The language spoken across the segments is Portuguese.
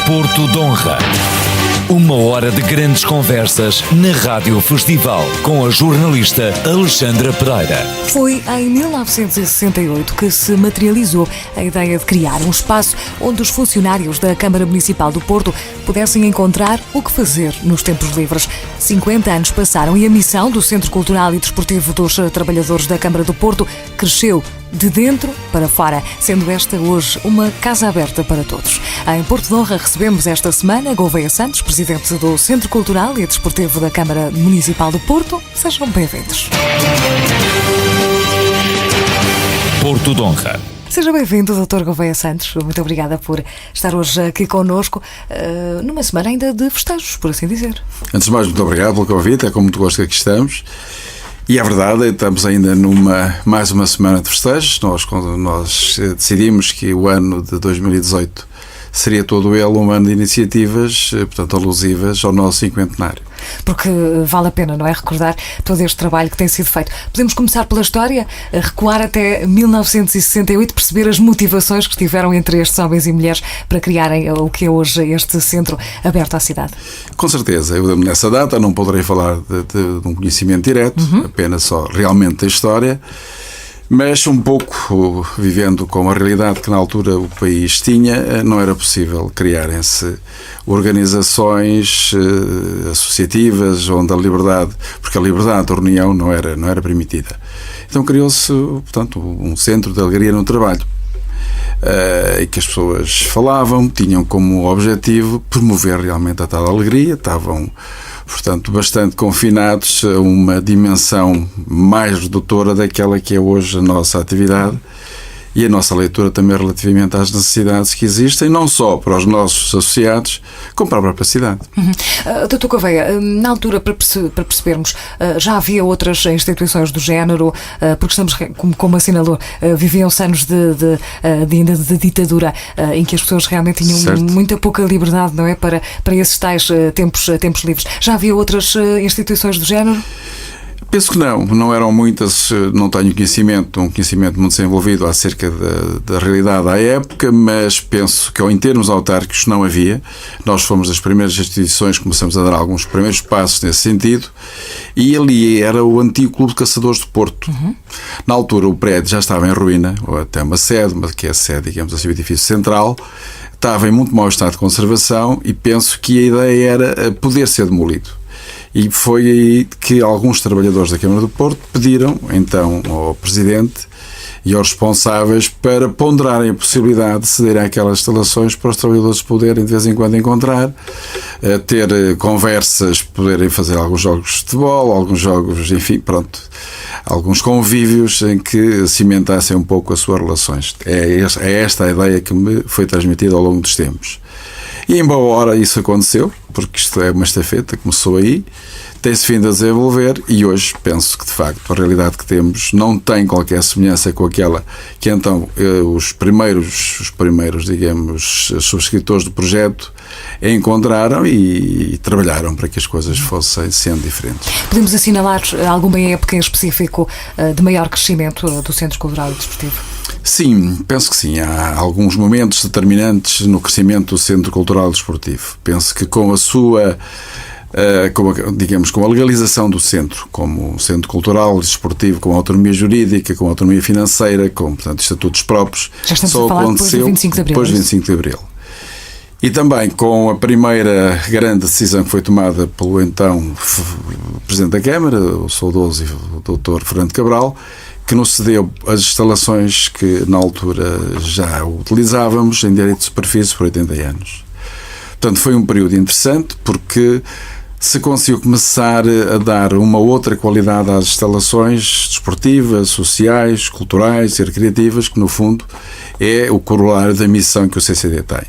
Porto de Honra. Uma hora de grandes conversas na Rádio Festival, com a jornalista Alexandra Pereira. Foi em 1968 que se materializou a ideia de criar um espaço onde os funcionários da Câmara Municipal do Porto pudessem encontrar o que fazer nos tempos livres. 50 anos passaram e a missão do Centro Cultural e Desportivo dos Trabalhadores da Câmara do Porto cresceu de dentro para fora, sendo esta hoje uma casa aberta para todos. Em Porto de Honra recebemos esta semana Gouveia Santos, presidente do Centro Cultural e Desportivo da Câmara Municipal do Porto. Sejam bem-vindos. Porto de Honra. Seja bem-vindo, Dr. Gouveia Santos. Muito obrigada por estar hoje aqui connosco, numa semana ainda de festejos, por assim dizer. Antes de mais, muito obrigado pelo convite. É com muito gosto que aqui estamos. E é verdade, estamos ainda mais uma semana de festejos. Nós decidimos que o ano de 2018 seria todo ele um ano de iniciativas, portanto, alusivas ao nosso cinquentenário. Porque vale a pena, não é? Recordar todo este trabalho que tem sido feito. Podemos começar pela história, recuar até 1968, perceber as motivações que estiveram entre estes homens e mulheres para criarem o que é hoje este centro aberto à cidade. Com certeza. Eu, nessa data, não poderei falar de um conhecimento direto, apenas só realmente da história, mas um pouco vivendo com a realidade que na altura o país tinha, não era possível criarem-se organizações associativas onde a liberdade, porque a liberdade de reunião não era permitida. Então criou-se, portanto, um centro de alegria no trabalho, e que as pessoas falavam, tinham como objetivo promover realmente a tal alegria, estavam, portanto, bastante confinados a uma dimensão mais redutora daquela que é hoje a nossa atividade e a nossa leitura também relativamente às necessidades que existem, não só para os nossos associados, como para a própria cidade. Dr. Gouveia, na altura, para percebermos, já havia outras instituições do género, porque estamos, como assinalou, viviam-se anos de ditadura, em que as pessoas realmente tinham muita pouca liberdade, não é, para esses tais tempos livres. Já havia outras instituições do género? Penso que não eram muitas, não tenho um conhecimento muito desenvolvido acerca da realidade à época, mas penso que em termos autárquicos não havia. Nós fomos das primeiras instituições que começamos a dar alguns primeiros passos nesse sentido, e ali era o antigo Clube de Caçadores do Porto. Na altura o prédio já estava em ruína, ou até uma sede, que é a sede, digamos assim, o edifício central, estava em muito mau estado de conservação e penso que a ideia era poder ser demolido. E foi aí que alguns trabalhadores da Câmara do Porto pediram, então, ao Presidente e aos responsáveis para ponderarem a possibilidade de ceder àquelas instalações para os trabalhadores poderem, de vez em quando, encontrar, ter conversas, poderem fazer alguns jogos de futebol, alguns jogos, enfim, pronto, alguns convívios em que cimentassem um pouco as suas relações. É esta a ideia que me foi transmitida ao longo dos tempos. E embora isso aconteceu, porque isto é uma estafeta, começou aí, tem-se vindo a desenvolver e hoje penso que de facto a realidade que temos não tem qualquer semelhança com aquela que então os primeiros, digamos, subscritores do projeto encontraram e trabalharam para que as coisas fossem sendo diferentes. Podemos assinalar alguma época em específico de maior crescimento do Centro Cultural e Desportivo? Sim, penso que sim. Há alguns momentos determinantes no crescimento do Centro Cultural e Desportivo. Penso que com a sua, com a legalização do centro, como centro cultural e desportivo, com autonomia jurídica, com autonomia financeira, com, portanto, estatutos próprios, já estamos a falar depois do 25 de Abril. Depois do 25 de Abril. E também com a primeira grande decisão que foi tomada pelo então Presidente da Câmara, o saudoso Dr. Fernando Cabral, que nos cedeu as instalações que na altura já utilizávamos em direito de superfície por 80 anos. Portanto, foi um período interessante porque se conseguiu começar a dar uma outra qualidade às instalações desportivas, sociais, culturais e recreativas, que no fundo é o corolário da missão que o CCD tem.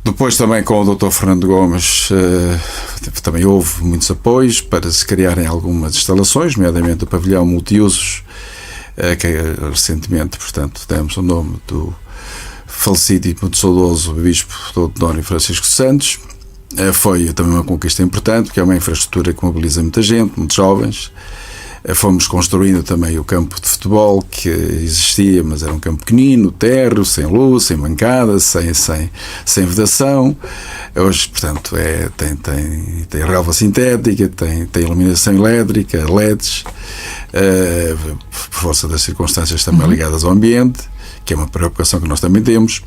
Depois também com o Dr. Fernando Gomes também houve muitos apoios para se criarem algumas instalações, nomeadamente o pavilhão multiusos, que recentemente, portanto, demos o nome do falecido e muito saudoso Bispo Dr. Dónio Francisco Santos. Foi também uma conquista importante, porque é uma infraestrutura que mobiliza muita gente, muitos jovens, Fomos construindo também o campo de futebol que existia, mas era um campo pequenino, térreo, sem luz, sem bancada, sem vedação. Hoje, portanto, tem relva sintética, tem iluminação elétrica, LEDs, por força das circunstâncias também ligadas ao ambiente, que é uma preocupação que nós também temos.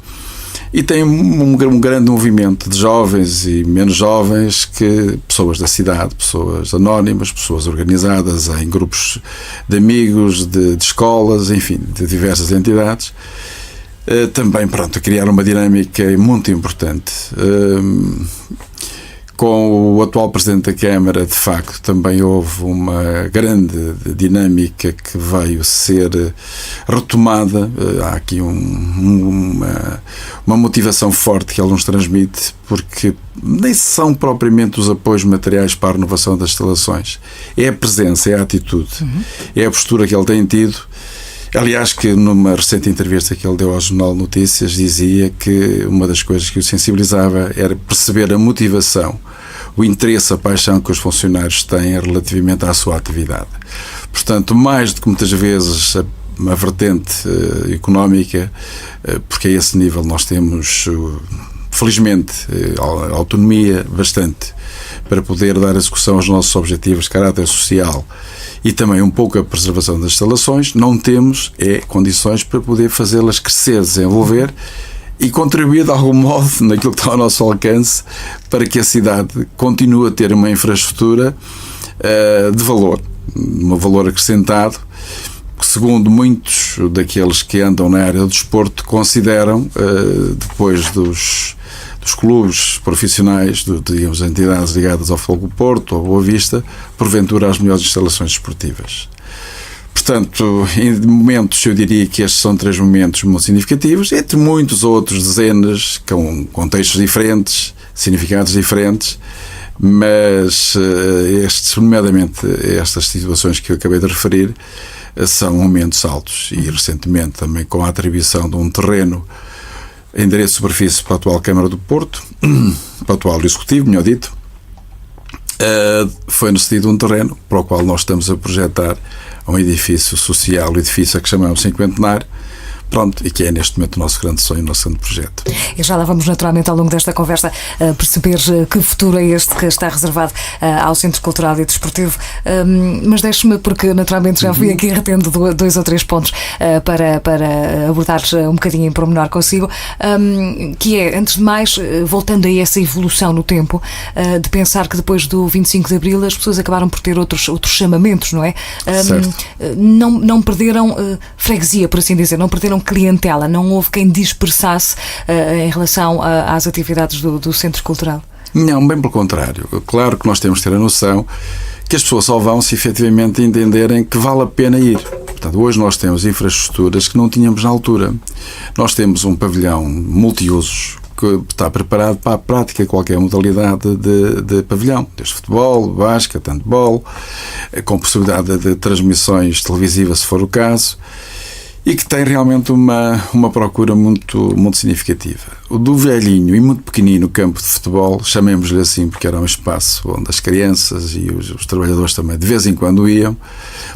E tem um grande movimento de jovens e menos jovens, pessoas da cidade, pessoas anónimas, pessoas organizadas em grupos de amigos, de escolas, enfim, de diversas entidades. Também, pronto, a criar uma dinâmica muito importante. Com o atual Presidente da Câmara, de facto, também houve uma grande dinâmica que veio ser retomada. Há aqui uma motivação forte que ele nos transmite, porque nem são propriamente os apoios materiais para a renovação das instalações. É a presença, é a atitude, é a postura que ele tem tido. Aliás, que numa recente entrevista que ele deu ao Jornal Notícias dizia que uma das coisas que o sensibilizava era perceber a motivação, o interesse, a paixão que os funcionários têm relativamente à sua atividade. Portanto, mais do que muitas vezes a vertente económica, porque a esse nível nós temos, felizmente, autonomia bastante para poder dar execução aos nossos objetivos de caráter social e também um pouco a preservação das instalações, não temos condições para poder fazê-las crescer, desenvolver e contribuir de algum modo naquilo que está ao nosso alcance para que a cidade continue a ter uma infraestrutura de valor, um valor acrescentado, que, segundo muitos daqueles que andam na área do desporto, consideram, depois dos clubes profissionais, digamos, entidades ligadas ao Fogo do Porto, ao Boa Vista, porventura as melhores instalações desportivas. Portanto, em momentos, eu diria que estes são 3 momentos muito significativos, entre muitos outros, dezenas, com contextos diferentes, significados diferentes, mas nomeadamente estas situações que eu acabei de referir, são momentos altos. E recentemente também com a atribuição de um terreno endereço de superfície para a atual Câmara do Porto, para o atual Executivo, melhor dito, foi-nos cedido um terreno para o qual nós estamos a projetar um edifício social, o edifício a que chamamos Cinquentenário, pronto, e que é neste momento o nosso grande sonho, o nosso grande projeto. E já lá vamos naturalmente ao longo desta conversa perceber que futuro é este que está reservado ao Centro Cultural e Desportivo, mas deixe-me, porque naturalmente já fui aqui retendo 2 ou 3 pontos para abordar um bocadinho em pormenor consigo, que é, antes de mais, voltando a essa evolução no tempo, de pensar que depois do 25 de Abril as pessoas acabaram por ter outros chamamentos, não é? Não perderam freguesia, por assim dizer, não perderam clientela, não houve quem dispersasse em relação às atividades do Centro Cultural? Não, bem pelo contrário. Claro que nós temos que ter a noção que as pessoas só vão se efetivamente entenderem que vale a pena ir. Portanto, hoje nós temos infraestruturas que não tínhamos na altura. Nós temos um pavilhão multiusos que está preparado para a prática de qualquer modalidade de pavilhão, desde futebol, basquete, handball, com possibilidade de transmissões televisivas, se for o caso, e que tem realmente uma procura muito, muito significativa. O do velhinho e muito pequenino campo de futebol, chamemos-lhe assim, porque era um espaço onde as crianças e os trabalhadores também de vez em quando iam,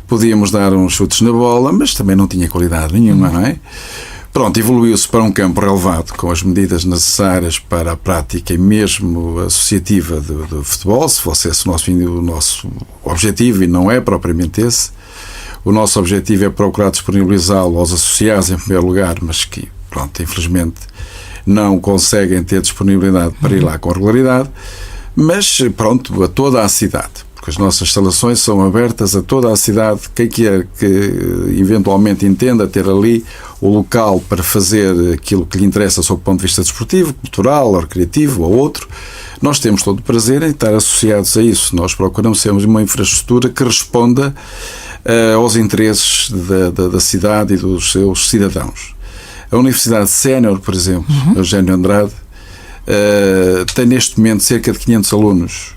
podíamos dar uns chutes na bola, mas também não tinha qualidade nenhuma, não é? Pronto, evoluiu-se para um campo relevado, com as medidas necessárias para a prática e mesmo associativa do futebol, se fosse esse o nosso objetivo, e não é propriamente esse. O nosso objetivo é procurar disponibilizá-lo aos associados em primeiro lugar, mas que, pronto, infelizmente não conseguem ter disponibilidade para ir lá com regularidade, mas pronto, a toda a cidade, porque as nossas instalações são abertas a toda a cidade. Quem quer que eventualmente entenda ter ali o local para fazer aquilo que lhe interessa sob o ponto de vista desportivo, cultural, ou recreativo ou outro, nós temos todo o prazer em estar associados a isso. Nós procuramos ser uma infraestrutura que responda aos interesses da cidade e dos seus cidadãos. A Universidade Sénior, por exemplo, Eugênio Andrade, tem neste momento cerca de 500 alunos,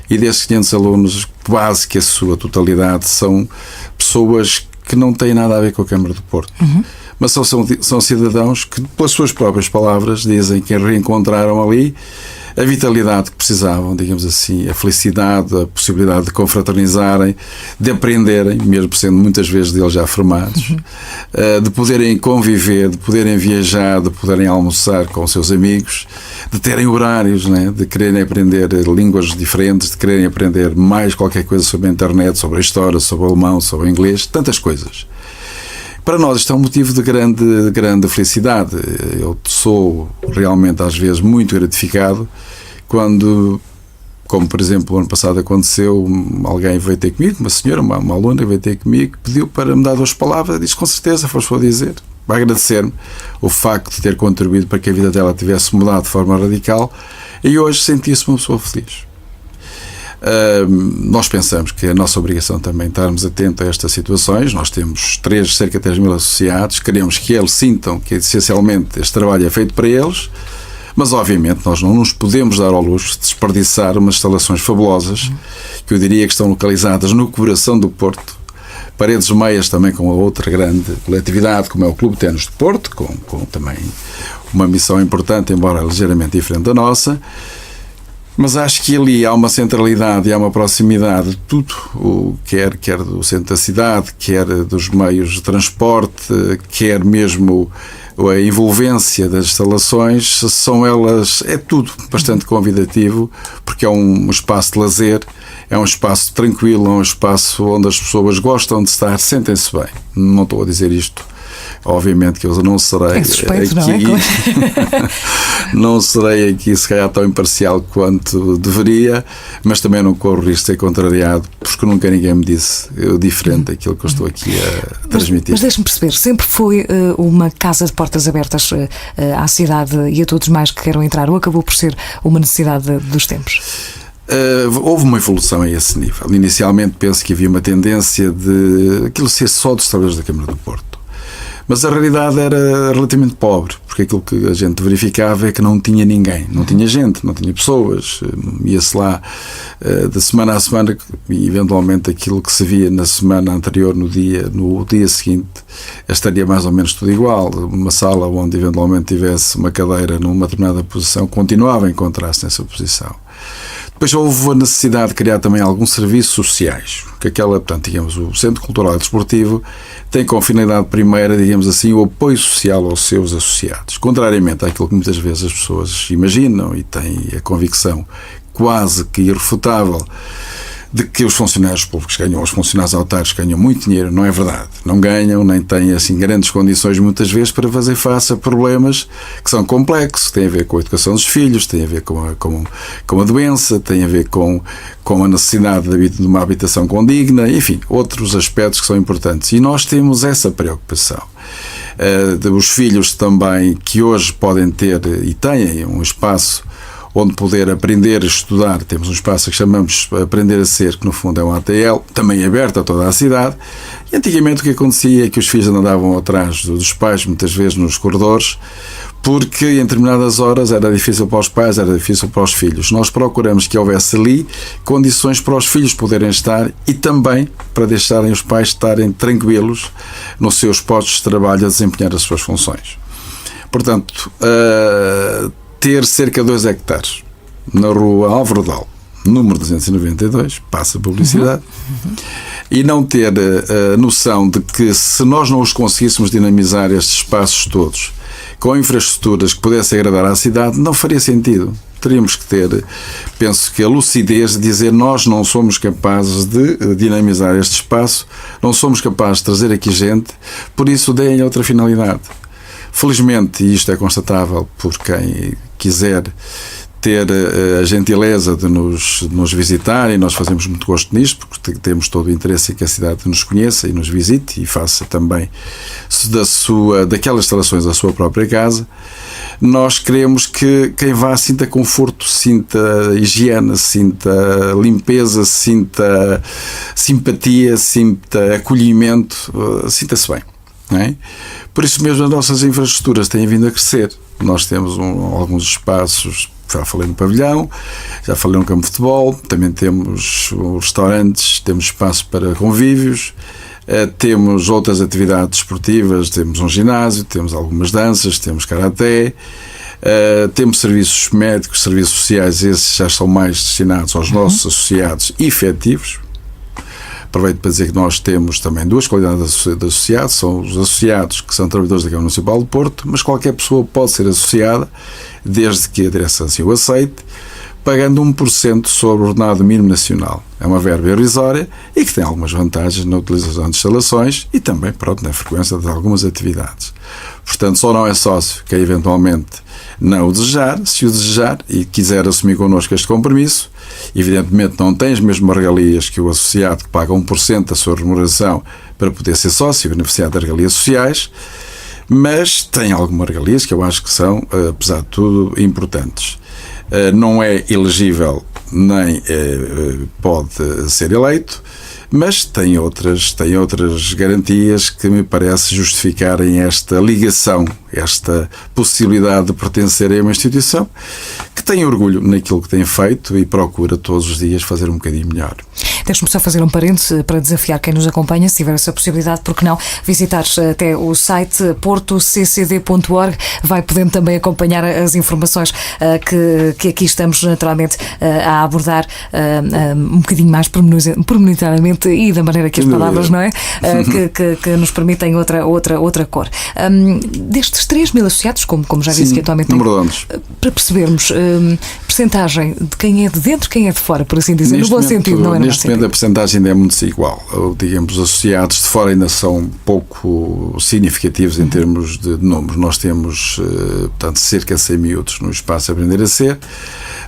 e desses 500 alunos, quase que a sua totalidade são pessoas que não têm nada a ver com a Câmara do Porto, mas são cidadãos que, pelas suas próprias palavras, dizem que reencontraram ali a vitalidade que precisavam, digamos assim, a felicidade, a possibilidade de confraternizarem, de aprenderem, mesmo sendo muitas vezes deles já formados, de poderem conviver, de poderem viajar, de poderem almoçar com os seus amigos, de terem horários, né? De quererem aprender línguas diferentes, de quererem aprender mais qualquer coisa sobre a internet, sobre a história, sobre o alemão, sobre o inglês, tantas coisas. Para nós isto é um motivo de grande felicidade. Eu sou realmente às vezes muito gratificado quando, como por exemplo o ano passado aconteceu, alguém veio ter comigo, uma senhora, uma aluna veio ter comigo, pediu para me dar 2 palavras, disse com certeza, foste a dizer, vai agradecer-me o facto de ter contribuído para que a vida dela tivesse mudado de forma radical, e hoje sentia-se uma pessoa feliz. Nós pensamos que é a nossa obrigação também estarmos atentos a estas situações. Nós temos cerca de 3 mil associados, queremos que eles sintam que essencialmente este trabalho é feito para eles, mas obviamente nós não nos podemos dar ao luxo de desperdiçar umas instalações fabulosas, que eu diria que estão localizadas no coração do Porto, Paredes Meias também com a outra grande coletividade como é o Clube de Ténis de Porto, com também uma missão importante, embora ligeiramente diferente da nossa. Mas acho que ali há uma centralidade e há uma proximidade de tudo, quer do centro da cidade, quer dos meios de transporte, quer mesmo a envolvência das instalações, são elas, é tudo bastante convidativo, porque é um espaço de lazer, é um espaço tranquilo, é um espaço onde as pessoas gostam de estar, sentem-se bem. Não estou a dizer isto, obviamente que eu não serei suspeito, aqui, não é? não serei aqui se calhar tão imparcial quanto deveria, mas também não corro risco de ser contrariado, porque nunca ninguém me disse diferente daquilo que eu estou aqui a transmitir. Mas deixe-me perceber, sempre foi uma casa de portas abertas à cidade e a todos mais que queiram entrar, ou acabou por ser uma necessidade dos tempos? Houve uma evolução a esse nível. Inicialmente penso que havia uma tendência de aquilo ser só dos trabalhadores da Câmara do Porto. Mas a realidade era relativamente pobre, porque aquilo que a gente verificava é que não tinha ninguém, não tinha gente, não tinha pessoas, ia-se lá de semana a semana e eventualmente aquilo que se via na semana anterior, no dia seguinte, estaria mais ou menos tudo igual. Uma sala onde eventualmente tivesse uma cadeira numa determinada posição, continuava a encontrar-se nessa posição. Depois houve a necessidade de criar também alguns serviços sociais, que portanto, digamos, o Centro Cultural e Desportivo tem como finalidade primeira, digamos assim, o apoio social aos seus associados. Contrariamente àquilo que muitas vezes as pessoas imaginam e têm a convicção quase que irrefutável de que os funcionários públicos ganham, os funcionários autárquicos ganham muito dinheiro, não é verdade. Não ganham, nem têm assim grandes condições muitas vezes para fazer face a problemas que são complexos, têm a ver com a educação dos filhos, têm a ver com a doença, têm a ver com a necessidade de uma habitação condigna, enfim, outros aspectos que são importantes. E nós temos essa preocupação. Os filhos também, que hoje podem ter e têm um espaço onde poder aprender a estudar. Temos um espaço que chamamos Aprender a Ser, que no fundo é um ATL, também aberto a toda a cidade. E antigamente o que acontecia é que os filhos andavam atrás dos pais, muitas vezes nos corredores, porque em determinadas horas era difícil para os pais, era difícil para os filhos. Nós procuramos que houvesse ali condições para os filhos poderem estar e também para deixarem os pais estarem tranquilos nos seus postos de trabalho a desempenhar as suas funções. Portanto, ter cerca de 2 hectares na rua Álvaro Dal, número 292, passa a publicidade, e não ter a noção de que se nós não os conseguíssemos dinamizar estes espaços todos com infraestruturas que pudessem agradar à cidade, não faria sentido. Teríamos que ter, penso que a lucidez de dizer nós não somos capazes de dinamizar este espaço, não somos capazes de trazer aqui gente, por isso deem outra finalidade. Felizmente, e isto é constatável por quem quiser ter a gentileza de nos visitar, e nós fazemos muito gosto nisto, porque temos todo o interesse em que a cidade nos conheça e nos visite e faça também daquelas instalações a sua própria casa. Nós queremos que quem vá sinta conforto, sinta higiene, sinta limpeza, sinta simpatia, sinta acolhimento, sinta-se bem. Não é? Por isso mesmo as nossas infraestruturas têm vindo a crescer. Nós temos alguns espaços, já falei no pavilhão, já falei no campo de futebol, também temos restaurantes, temos espaço para convívios, temos outras atividades esportivas, temos um ginásio, temos algumas danças, temos karaté, Temos serviços médicos, serviços sociais, esses já são mais destinados aos nossos associados efetivos. Aproveito para dizer que nós temos também duas qualidades de associados, são os associados que são trabalhadores da Câmara Municipal do Porto, mas qualquer pessoa pode ser associada, desde que a direção assim o aceite, pagando 1% sobre o ordenado mínimo nacional. É uma verba irrisória e que tem algumas vantagens na utilização de instalações e também, pronto, na frequência de algumas atividades. Portanto, só não é sócio quem eventualmente não o desejar. Se o desejar e quiser assumir connosco este compromisso, evidentemente não tem as mesmas regalias que o associado que paga 1% da sua remuneração para poder ser sócio e beneficiar das regalias sociais, mas tem algumas regalias que eu acho que são, apesar de tudo, importantes. Não é elegível nem pode ser eleito, mas tem outras garantias que me parece justificarem esta ligação, esta possibilidade de pertencer a uma instituição que tem orgulho naquilo que tem feito e procura todos os dias fazer um bocadinho melhor. Deixe-me só fazer um parênteses para desafiar quem nos acompanha, se tiver essa possibilidade, porque não, visitar até o site portoccd.org, vai podendo também acompanhar as informações que aqui estamos naturalmente a abordar um bocadinho mais pormenorizadamente e da maneira que as palavras, não é? Que nos permitem outra cor. Destes 3.000 associados, como já disse, que atualmente tem, para percebermos percentagem de quem é de dentro, quem é de fora, por assim dizer, no bom sentido, não é? Neste momento a percentagem ainda é muito desigual. Digamos, os associados de fora ainda são pouco significativos em termos de números. Nós temos, portanto, cerca de 100 miúdos no espaço Aprender a Ser.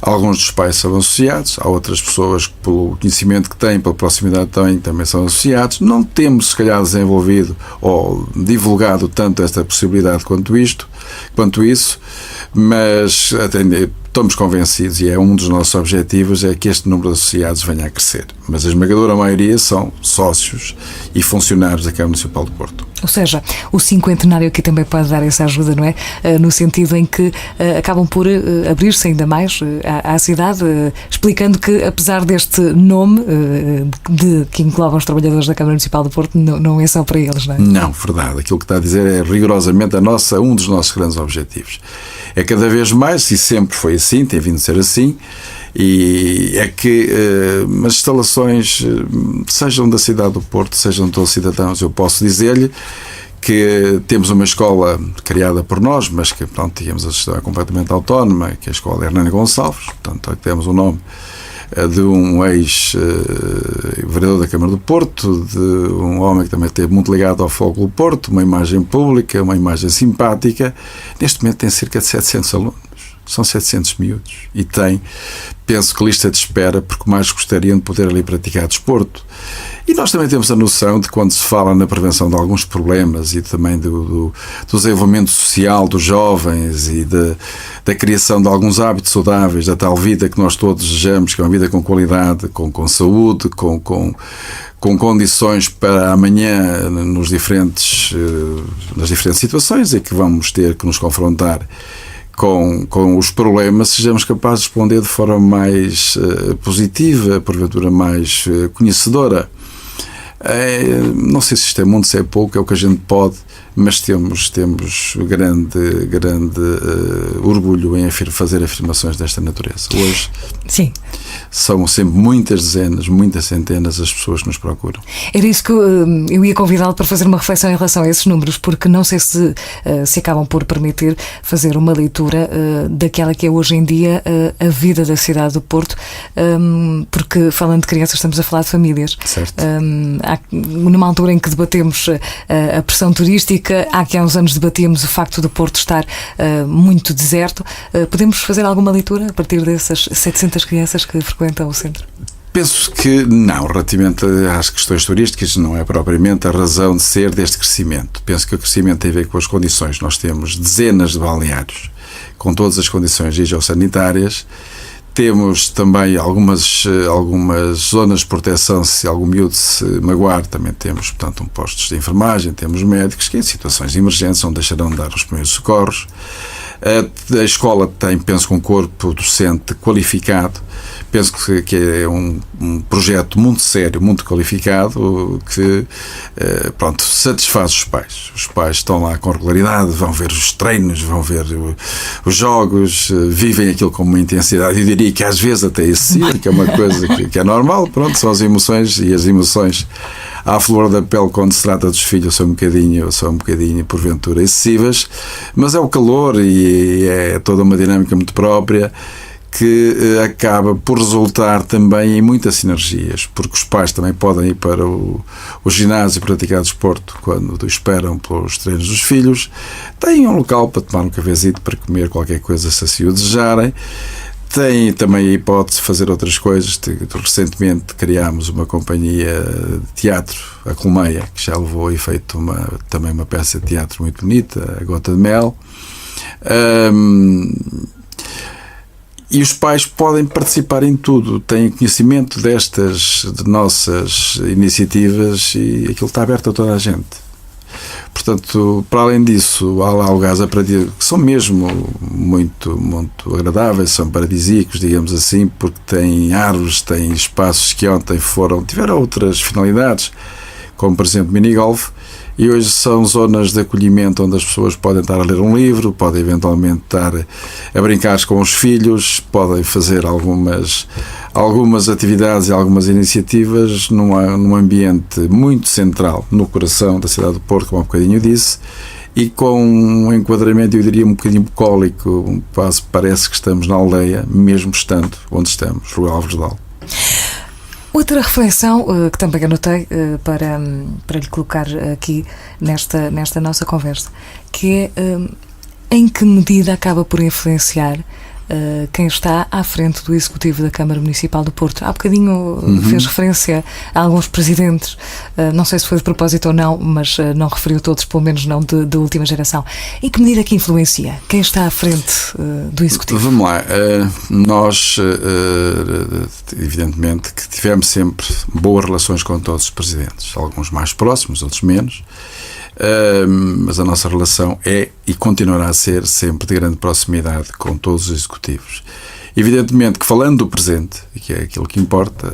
Alguns dos pais são associados, há outras pessoas que, pelo conhecimento que têm, pela proximidade que têm, também são associados. Não temos, se calhar, desenvolvido ou divulgado tanto esta possibilidade quanto isso, mas estamos convencidos, e é um dos nossos objetivos, é que este número de associados venha a crescer. Mas a esmagadora maioria são sócios e funcionários da Câmara Municipal do Porto. Ou seja, o cinquentenário aqui também pode dar essa ajuda, não é? No sentido em que acabam por abrir-se ainda mais à cidade, explicando que, apesar deste nome que engloba os trabalhadores da Câmara Municipal do Porto, não é só para eles, não é? Não, verdade. Aquilo que está a dizer é rigorosamente um dos nossos grandes objetivos. É cada vez mais, e sempre foi assim, tem vindo a ser assim, e é que as instalações, sejam da cidade do Porto, sejam de todos os cidadãos, eu posso dizer-lhe que temos uma escola criada por nós, mas que, pronto, digamos, a gestão é completamente autónoma, que é a escola Hernani Gonçalves, portanto, temos o nome de um ex-vereador da Câmara do Porto, de um homem que também esteve muito ligado ao Fogo do Porto, uma imagem pública, uma imagem simpática. Neste momento tem cerca de 700 alunos, são 700 miúdos, e penso que lista de espera, porque mais gostariam de poder ali praticar desporto. E nós também temos a noção de, quando se fala na prevenção de alguns problemas e também do desenvolvimento social dos jovens e da criação de alguns hábitos saudáveis, da tal vida que nós todos desejamos, que é uma vida com qualidade, com saúde, com condições para amanhã nas diferentes situações em que vamos ter que nos confrontar com os problemas, sejamos capazes de responder de forma mais positiva, porventura mais conhecedora. Não sei se isto é muito, se é pouco, é o que a gente pode, mas temos grande orgulho em fazer afirmações desta natureza. Hoje, sim, são sempre muitas dezenas, muitas centenas as pessoas que nos procuram. Era isso que eu ia convidá-lo para fazer uma reflexão em relação a esses números, porque não sei se acabam por permitir fazer uma leitura daquela que é hoje em dia a vida da cidade do Porto, porque, falando de crianças, estamos a falar de famílias. Certo. Numa altura em que debatemos a pressão turística, há uns anos debatíamos o facto do Porto estar muito deserto. Podemos fazer alguma leitura a partir dessas 700 crianças que frequentam o centro? Penso que não, relativamente às questões turísticas, não é propriamente a razão de ser deste crescimento. Penso que o crescimento tem a ver com as condições. Nós temos dezenas de balneários com todas as condições higiosanitárias. Temos também algumas zonas de proteção, se algum miúdo se magoar, também temos, portanto, postos de enfermagem, temos médicos que, em situações emergentes, não deixarão de dar os primeiros socorros. A escola tem, penso, um corpo docente qualificado. Penso que é um projeto muito sério, muito qualificado, que pronto, satisfaz os pais. Os pais estão lá com regularidade, vão ver os treinos, vão ver os jogos, vivem aquilo com uma intensidade, eu diria que às vezes até excessiva, que é uma coisa que é normal. Pronto, são as emoções, e as emoções à flor da pele quando se trata dos filhos são um bocadinho porventura excessivas, mas é o calor e é toda uma dinâmica muito própria que acaba por resultar também em muitas sinergias, porque os pais também podem ir para o ginásio e praticar desporto quando esperam pelos treinos dos filhos, têm um local para tomar um cafezito, para comer qualquer coisa se assim o desejarem. Tem também a hipótese de fazer outras coisas. Recentemente criámos uma companhia de teatro, a Colmeia, que já levou e feito também uma peça de teatro muito bonita, A Gota de Mel. E os pais podem participar em tudo, têm conhecimento destas de nossas iniciativas e aquilo está aberto a toda a gente. Portanto, para além disso, há lá lugares a partir que são mesmo muito, muito agradáveis, são paradisíacos, digamos assim, porque têm árvores, têm espaços que ontem tiveram outras finalidades, como por exemplo minigolf, e hoje são zonas de acolhimento onde as pessoas podem estar a ler um livro, podem eventualmente estar a brincar com os filhos, podem fazer algumas atividades e algumas iniciativas num ambiente muito central, no coração da cidade do Porto, como há bocadinho disse, e com um enquadramento, eu diria, um bocadinho bucólico, quase parece que estamos na aldeia, mesmo estando onde estamos, Rua Alves de Alves. Outra reflexão que também anotei para lhe colocar aqui nesta nossa conversa, que é em que medida acaba por influenciar quem está à frente do Executivo da Câmara Municipal do Porto. Há bocadinho fez referência a alguns presidentes, não sei se foi de propósito ou não, mas não referiu todos, pelo menos não de última geração. Em que medida que influencia quem está à frente do Executivo? Vamos lá, nós evidentemente que tivemos sempre boas relações com todos os presidentes, alguns mais próximos, outros menos, mas a nossa relação é e continuará a ser sempre de grande proximidade com todos os executivos. Evidentemente que, falando do presente, que é aquilo que importa,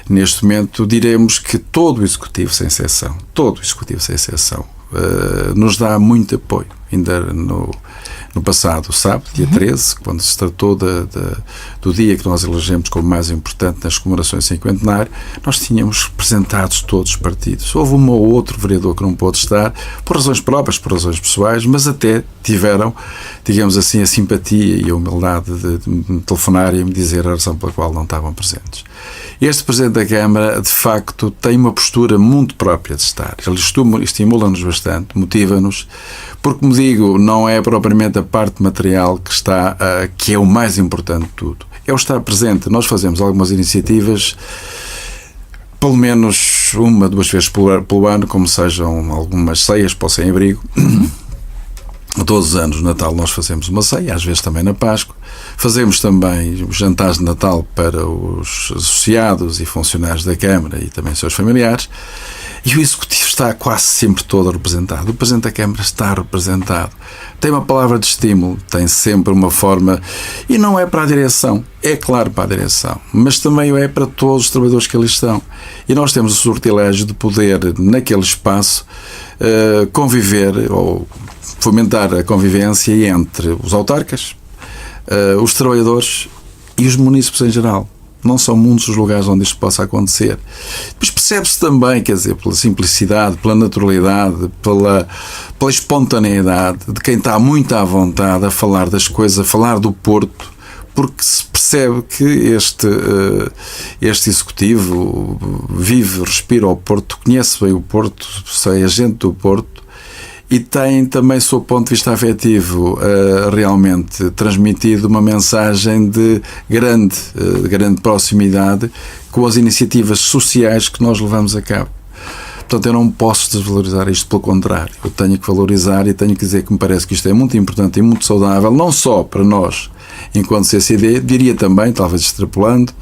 neste momento diremos que todo o executivo sem exceção, nos dá muito apoio. Ainda no passado sábado, dia 13, quando se tratou do dia que nós elegemos como mais importante nas comemorações cinquentenário, nós tínhamos representados todos os partidos. Houve um ou outro vereador que não pôde estar, por razões próprias, por razões pessoais, mas até tiveram, digamos assim, a simpatia e a humildade de me telefonar e me dizer a razão pela qual não estavam presentes. Este Presidente da Câmara, de facto, tem uma postura muito própria de estar. Ele estimula-nos bastante, motiva-nos, porque, como digo, não é propriamente a parte material que é o mais importante de tudo. É o estar presente. Nós fazemos algumas iniciativas, pelo menos 1, 2 vezes pelo ano, como sejam algumas ceias para o sem-abrigo. Todos os anos, no Natal, nós fazemos uma ceia, às vezes também na Páscoa. Fazemos também os jantares de Natal para os associados e funcionários da Câmara e também seus familiares. E o Executivo está quase sempre todo representado. O Presidente da Câmara está representado. Tem uma palavra de estímulo, tem sempre uma forma... E não é para a direção, é claro para a direção, mas também é para todos os trabalhadores que ali estão. E nós temos o sortilégio de poder, naquele espaço, conviver ou fomentar a convivência entre os autarcas, os trabalhadores e os munícipes em geral. Não são muitos os lugares onde isto possa acontecer. Mas percebe-se também, quer dizer, pela simplicidade, pela naturalidade, pela espontaneidade de quem está muito à vontade a falar das coisas, a falar do Porto, porque se percebe que este Executivo vive, respira o Porto, conhece bem o Porto, é agente do Porto, e tem também, sob o ponto de vista afetivo, realmente transmitido uma mensagem de grande proximidade com as iniciativas sociais que nós levamos a cabo. Portanto, eu não posso desvalorizar isto, pelo contrário. Eu tenho que valorizar e tenho que dizer que me parece que isto é muito importante e muito saudável, não só para nós, enquanto CCD, diria também, talvez extrapolando,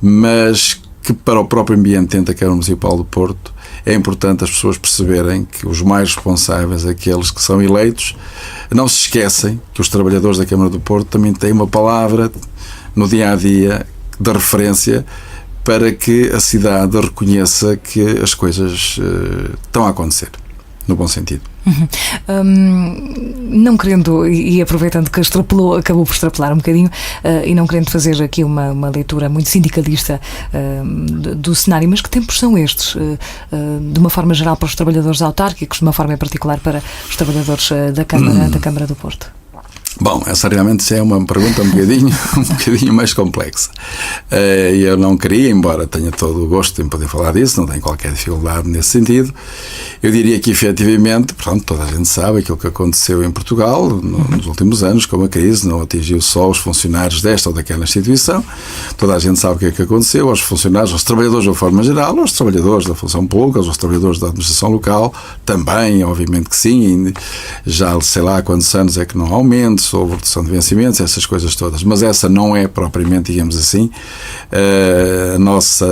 mas que para o próprio ambiente da Câmara Municipal do Porto é importante as pessoas perceberem que os mais responsáveis, aqueles que são eleitos, não se esquecem que os trabalhadores da Câmara do Porto também têm uma palavra no dia-a-dia de referência para que a cidade reconheça que as coisas estão a acontecer, no bom sentido. Não querendo, e aproveitando que acabou por extrapolar um bocadinho, e não querendo fazer aqui uma leitura muito sindicalista do cenário, mas que tempos são estes, de uma forma geral para os trabalhadores autárquicos, de uma forma em particular para os trabalhadores da Câmara do Porto? Bom, essa realmente é uma pergunta um bocadinho mais complexa. Eu não queria, embora tenha todo o gosto em poder falar disso, não tenho qualquer dificuldade nesse sentido. Eu diria que, efetivamente, pronto, toda a gente sabe aquilo que aconteceu em Portugal nos últimos anos, como a crise não atingiu só os funcionários desta ou daquela instituição. Toda a gente sabe o que é que aconteceu aos funcionários, aos trabalhadores de uma forma geral, aos trabalhadores da função pública, aos trabalhadores da administração local, também, obviamente que sim. Já sei lá há quantos anos é que não há aumentos, ou redução de vencimentos, essas coisas todas. Mas essa não é propriamente, digamos assim, o nosso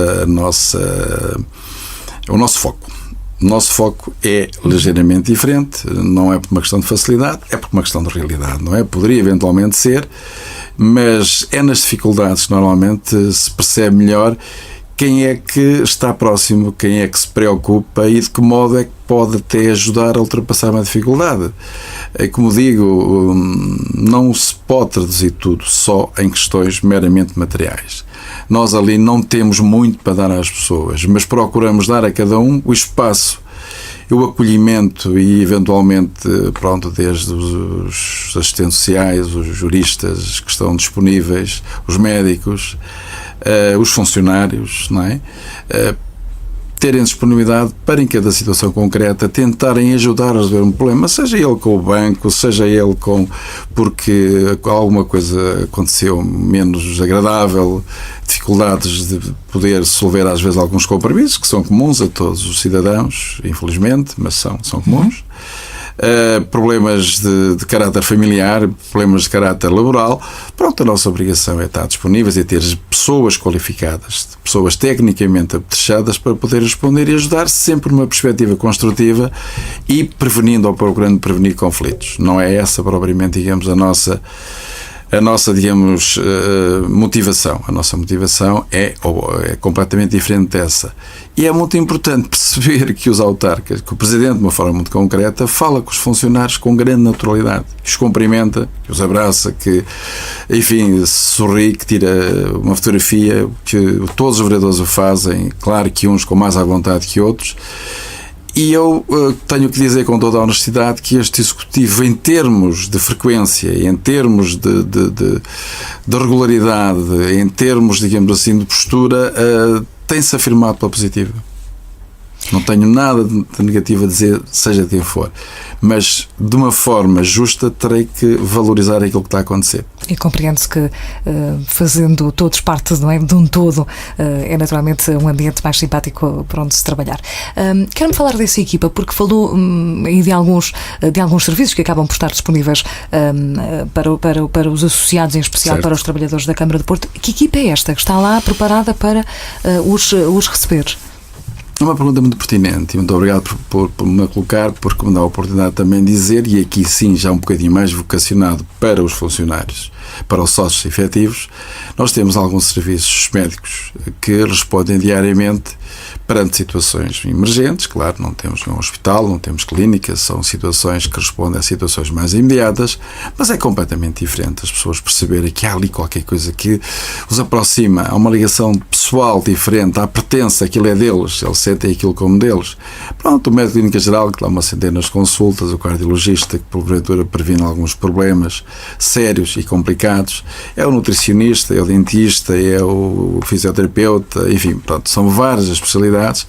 foco. O nosso foco é ligeiramente diferente, não é por uma questão de facilidade, é por uma questão de realidade, não é? Poderia eventualmente ser, mas é nas dificuldades que normalmente se percebe melhor quem é que está próximo, quem é que se preocupa e de que modo é que pode até ajudar a ultrapassar uma dificuldade. Como digo, não se pode traduzir tudo só em questões meramente materiais. Nós ali não temos muito para dar às pessoas, mas procuramos dar a cada um o espaço, o acolhimento e, eventualmente, pronto, desde os assistentes sociais, os juristas que estão disponíveis, os médicos, os funcionários, não é? Terem disponibilidade para, em cada situação concreta, tentarem ajudar a resolver um problema, seja ele com o banco, seja ele porque alguma coisa aconteceu menos agradável, dificuldades de poder resolver às vezes alguns compromissos que são comuns a todos os cidadãos, infelizmente, mas são comuns. Problemas de caráter familiar, problemas de caráter laboral. Pronto, a nossa obrigação é estar disponíveis e ter pessoas qualificadas, pessoas tecnicamente apetrechadas para poder responder e ajudar sempre numa perspectiva construtiva e prevenindo ou procurando prevenir conflitos. Não é essa propriamente, digamos, a nossa digamos, motivação. A nossa motivação é completamente diferente dessa. E é muito importante perceber que os autarcas, que o Presidente, de uma forma muito concreta, fala com os funcionários com grande naturalidade, que os cumprimenta, que os abraça, que, enfim, sorri, que tira uma fotografia, que todos os vereadores o fazem, claro que uns com mais à vontade que outros. E eu tenho que dizer com toda a honestidade que este Executivo, em termos de frequência, em termos de regularidade, em termos, digamos assim, de postura, tem-se afirmado pela positiva. Não tenho nada de negativo a dizer, seja de quem for. Mas, de uma forma justa, terei que valorizar aquilo que está a acontecer. E compreende-se que, fazendo todos parte, não é, de um todo, é naturalmente um ambiente mais simpático para onde se trabalhar. Quero-me falar dessa equipa, porque falou aí de alguns serviços que acabam por estar disponíveis para os associados, em especial certo. Para os trabalhadores da Câmara de Porto. Que equipa é esta que está lá preparada para os receber? É uma pergunta muito pertinente e muito obrigado por me colocar, porque me dá a oportunidade também de dizer, e aqui sim já um bocadinho mais vocacionado para os funcionários, para os sócios efetivos. Nós temos alguns serviços médicos que respondem diariamente perante situações emergentes. Claro, não temos um hospital, não temos clínica, são situações que respondem a situações mais imediatas, mas é completamente diferente as pessoas perceberem que há ali qualquer coisa que os aproxima, há uma ligação pessoal diferente, há pertença, aquilo é deles, eles sentem aquilo como deles. Pronto, o médico de clínica geral que dá uma centena de consultas, o cardiologista que porventura previne alguns problemas sérios e complicados, é o nutricionista, é o dentista, é o fisioterapeuta, enfim, pronto, são várias as especialidades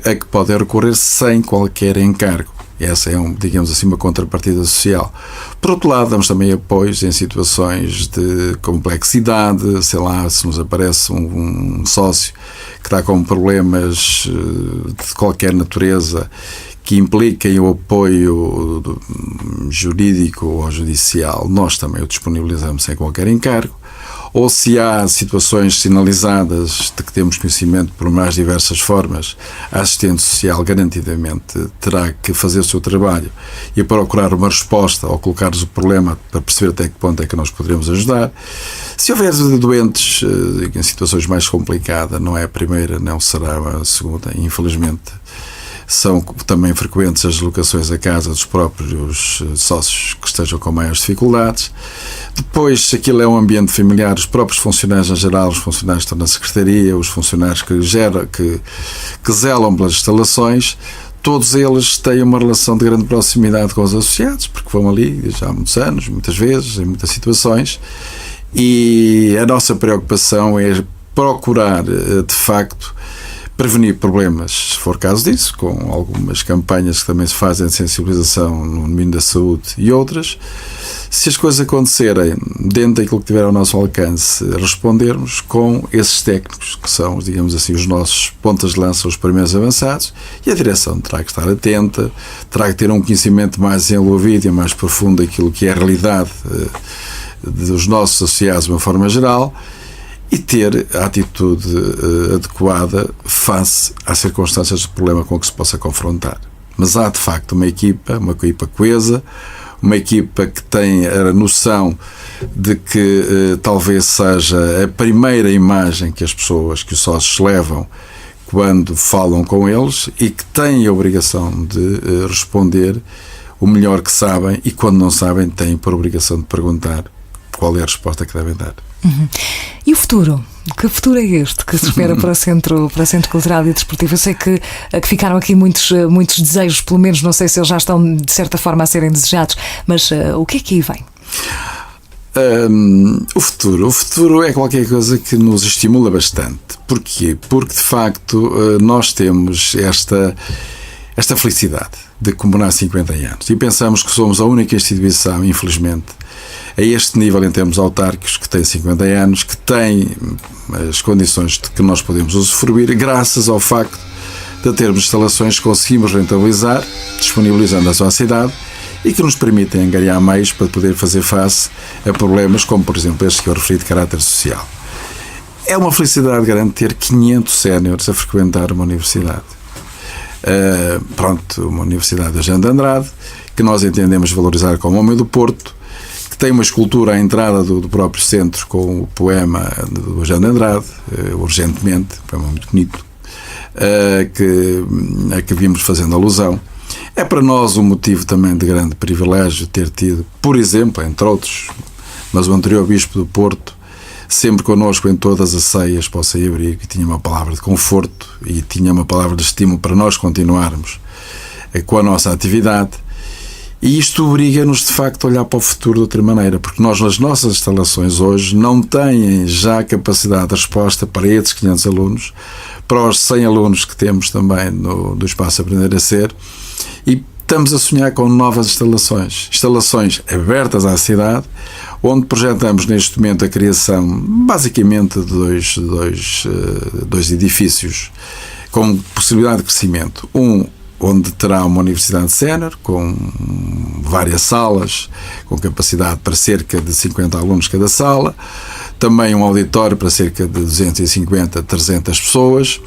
a que podem recorrer sem qualquer encargo. Essa é, digamos assim, uma contrapartida social. Por outro lado, damos também apoios em situações de complexidade, sei lá, se nos aparece um sócio que está com problemas de qualquer natureza que impliquem o apoio jurídico ou judicial, nós também o disponibilizamos sem qualquer encargo. ou se há situações sinalizadas de que temos conhecimento por mais diversas formas, a assistente social garantidamente terá que fazer o seu trabalho e procurar uma resposta ou colocar-nos o problema para perceber até que ponto é que nós poderemos ajudar. Se houver doentes em situações mais complicadas, não é a primeira, não será a segunda, infelizmente. São também frequentes as deslocações à casa dos próprios sócios que estejam com maiores dificuldades. Depois, se aquilo é um ambiente familiar, os próprios funcionários em geral, os funcionários que estão na secretaria, os funcionários que zelam pelas instalações, todos eles têm uma relação de grande proximidade com os associados, porque vão ali já há muitos anos, muitas vezes, em muitas situações, e a nossa preocupação é procurar, de facto, prevenir problemas, se for caso disso, com algumas campanhas que também se fazem de sensibilização no domínio da saúde e outras. Se as coisas acontecerem dentro daquilo que tiver ao nosso alcance, respondermos com esses técnicos, que são, digamos assim, os nossos pontas de lança, os primeiros avançados, e a direção terá que estar atenta, terá que ter um conhecimento mais desenvolvido e mais profundo daquilo que é a realidade dos nossos associados de uma forma geral, e ter a atitude adequada face às circunstâncias do problema com que se possa confrontar. Mas há, de facto, uma equipa coesa, uma equipa que tem a noção de que talvez seja a primeira imagem que as pessoas, que os sócios levam quando falam com eles, e que têm a obrigação de responder o melhor que sabem, e quando não sabem têm por obrigação de perguntar qual é a resposta que devem dar. Uhum. E o futuro? Que futuro é este que se espera para o Centro Cultural e Desportivo? Eu sei que ficaram aqui muitos desejos, pelo menos não sei se eles já estão de certa forma a serem desejados, mas o que é que aí vem? O futuro é qualquer coisa que nos estimula bastante. Porquê? Porque de facto nós temos esta felicidade de comemorar 50 anos e pensamos que somos a única instituição, infelizmente, a este nível em termos autárquicos, que tem 50 anos, que tem as condições de que nós podemos usufruir, graças ao facto de termos instalações que conseguimos rentabilizar, disponibilizando a sua cidade, e que nos permitem angariar meios para poder fazer face a problemas como, por exemplo, este que eu referi de caráter social. É uma felicidade grande ter 500 séniores a frequentar uma universidade. Uma universidade da Jean de Andrade, que nós entendemos valorizar como Homem do Porto, que tem uma escultura à entrada do próprio centro com o poema do Jean de Andrade, Urgentemente, um poema muito bonito, a que vimos fazendo alusão. É para nós um motivo também de grande privilégio ter tido, por exemplo, entre outros, mas o anterior Bispo do Porto, sempre connosco em todas as ceias para o Sem-Abrigo, e tinha uma palavra de conforto e tinha uma palavra de estímulo para nós continuarmos com a nossa atividade. E isto obriga-nos, de facto, a olhar para o futuro de outra maneira, porque nós, nas nossas instalações hoje, não têm já capacidade de resposta para esses 500 alunos, para os 100 alunos que temos também do Espaço Aprender a Ser, e estamos a sonhar com novas instalações abertas à cidade, onde projetamos neste momento a criação basicamente de dois edifícios com possibilidade de crescimento. Um onde terá uma universidade sénior, com várias salas, com capacidade para cerca de 50 alunos cada sala, também um auditório para cerca de 250, 300 pessoas.